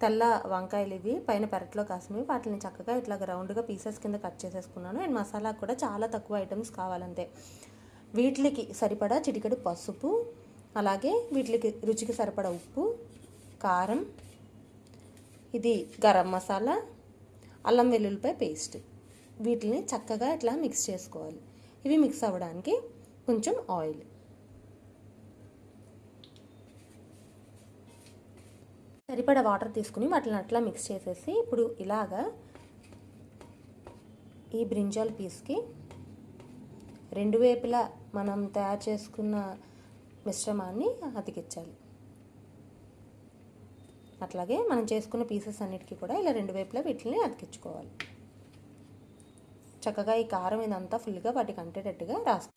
తెల్ల వంకాయలు ఇవి పైన పెరట్లో కాసినవి. వాటిని చక్కగా ఇట్లా రౌండ్గా పీసెస్ కింద కట్ చేసేసుకున్నాను. అండ్ మసాలా కూడా చాలా తక్కువ ఐటమ్స్ కావాలంతే. వీటికి సరిపడా చిటికెడు పసుపు, అలాగే వీటికి రుచికి సరిపడా ఉప్పు, కారం, ఇది గరం మసాలా, అల్లం వెల్లుల్లిపాయ పేస్ట్. వీటిని చక్కగా ఇట్లా మిక్స్ చేసుకోవాలి. ఇవి మిక్స్ అవ్వడానికి కొంచెం ఆయిల్, సరిపడా వాటర్ తీసుకుని వాటిని అట్లా మిక్స్ చేసేసి ఇప్పుడు ఇలాగా ఈ బ్రింజాల్ పీస్కి రెండు వైపులా మనం తయారు చేసుకున్న మిశ్రమాన్ని అతికించాలి. అట్లాగే మనం చేసుకున్న పీసెస్ అన్నిటికీ కూడా ఇలా రెండు వైపులా వీటిని అతికించుకోవాలి. చక్కగా ఈ కారం ఇదంతా ఫుల్గా వాటికి అంటేటట్టుగా రాసుకోవాలి.